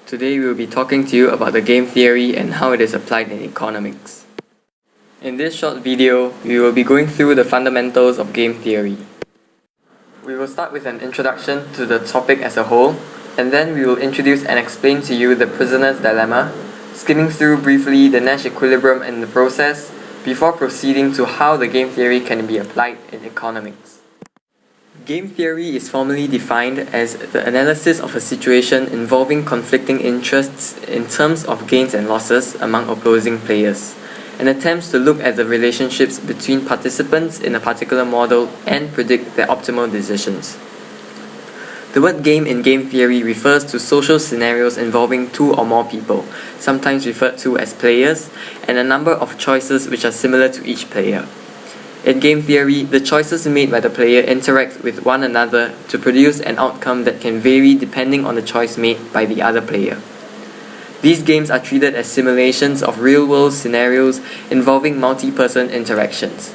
Today we will be talking to you about the game theory and how it is applied in economics. In this short video, we will be going through the fundamentals of game theory. We will start with an introduction to the topic as a whole, and then we will introduce and explain to you the prisoner's dilemma, skimming through briefly the Nash equilibrium in the process, before proceeding to how the game theory can be applied in economics. Game theory is formally defined as the analysis of a situation involving conflicting interests in terms of gains and losses among opposing players, and attempts to look at the relationships between participants in a particular model and predict their optimal decisions. The word game in game theory refers to social scenarios involving two or more people, sometimes referred to as players, and a number of choices which are similar to each player. In game theory, the choices made by the player interact with one another to produce an outcome that can vary depending on the choice made by the other player. These games are treated as simulations of real-world scenarios involving multi-person interactions.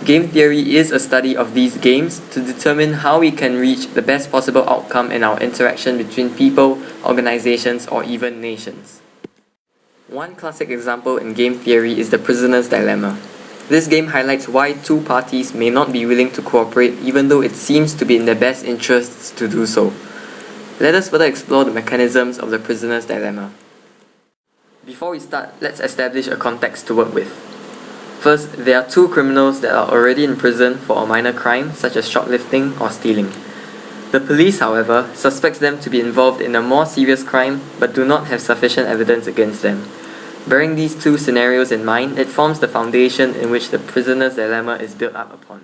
Game theory is a study of these games to determine how we can reach the best possible outcome in our interaction between people, organizations, or even nations. One classic example in game theory is the prisoner's dilemma. This game highlights why two parties may not be willing to cooperate even though it seems to be in their best interests to do so. Let us further explore the mechanisms of the prisoner's dilemma. Before we start, let's establish a context to work with. First, there are two criminals that are already in prison for a minor crime such as shoplifting or stealing. The police, however, suspects them to be involved in a more serious crime but do not have sufficient evidence against them. Bearing these two scenarios in mind, it forms the foundation in which the prisoner's dilemma is built up upon.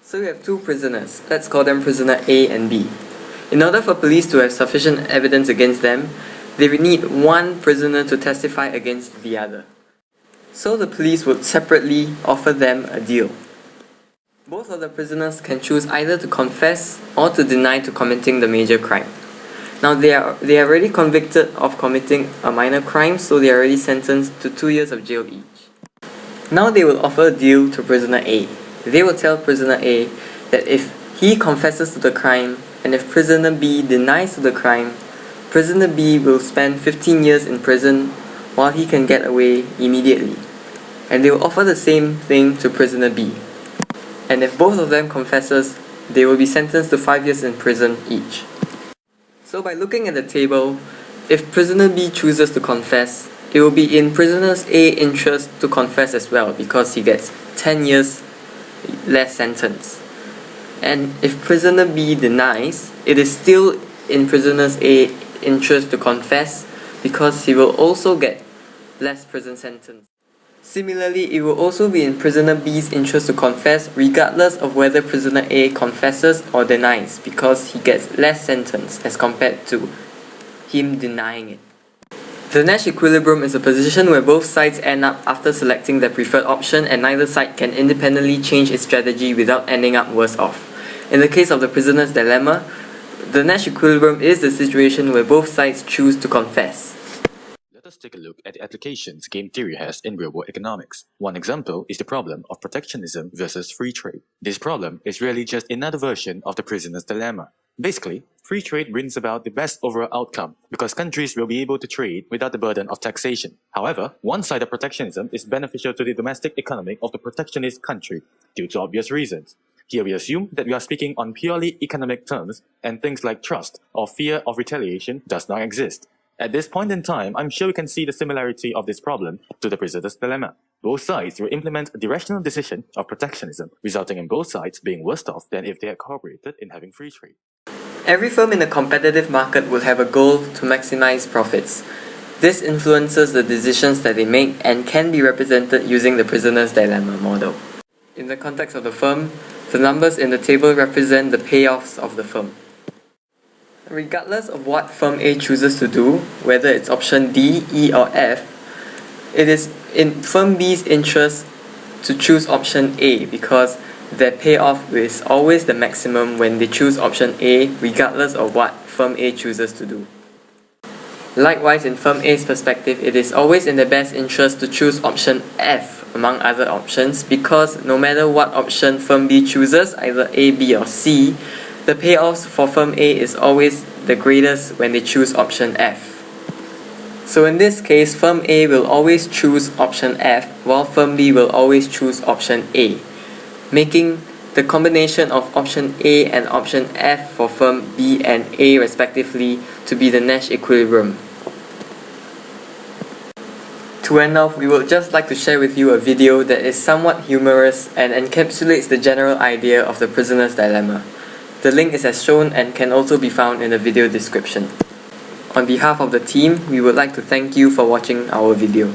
So we have two prisoners. Let's call them prisoner A and B. In order for police to have sufficient evidence against them, they would need one prisoner to testify against the other. So the police would separately offer them a deal. Both of the prisoners can choose either to confess or to deny to committing the major crime. Now they are already convicted of committing a minor crime, so they are already sentenced to 2 years of jail each. Now they will offer a deal to prisoner A. They will tell prisoner A that if he confesses to the crime and if prisoner B denies to the crime, prisoner B will spend 15 years in prison while he can get away immediately. And they will offer the same thing to prisoner B. And if both of them confesses, they will be sentenced to 5 years in prison each. So by looking at the table, if prisoner B chooses to confess, it will be in prisoner A's interest to confess as well because he gets 10 years less sentence. And if prisoner B denies, it is still in prisoner A's interest to confess because he will also get less prison sentence. Similarly, it will also be in prisoner B's interest to confess regardless of whether prisoner A confesses or denies because he gets less sentence as compared to him denying it. The Nash equilibrium is a position where both sides end up after selecting their preferred option and neither side can independently change its strategy without ending up worse off. In the case of the prisoner's dilemma, the Nash equilibrium is the situation where both sides choose to confess. Let us take a look at the applications game theory has in real-world economics. One example is the problem of protectionism versus free trade. This problem is really just another version of the prisoner's dilemma. Basically, free trade brings about the best overall outcome because countries will be able to trade without the burden of taxation. However, one side of protectionism is beneficial to the domestic economy of the protectionist country due to obvious reasons. Here we assume that we are speaking on purely economic terms and things like trust or fear of retaliation does not exist. At this point in time, I'm sure we can see the similarity of this problem to the prisoner's dilemma. Both sides will implement the rational decision of protectionism, resulting in both sides being worse off than if they had cooperated in having free trade. Every firm in a competitive market will have a goal to maximize profits. This influences the decisions that they make and can be represented using the prisoner's dilemma model. In the context of the firm, the numbers in the table represent the payoffs of the firm. Regardless of what firm A chooses to do, whether it's option D, E or F, it is in firm B's interest to choose option A because their payoff is always the maximum when they choose option A regardless of what firm A chooses to do. Likewise, in firm A's perspective, it is always in their best interest to choose option F among other options because no matter what option firm B chooses, either A, B or C, the payoffs for firm A is always the greatest when they choose option F. So in this case, firm A will always choose option F, while firm B will always choose option A, making the combination of option A and option F for firm B and A respectively to be the Nash equilibrium. To end off, we would just like to share with you a video that is somewhat humorous and encapsulates the general idea of the prisoner's dilemma. The link is as shown and can also be found in the video description. On behalf of the team, we would like to thank you for watching our video.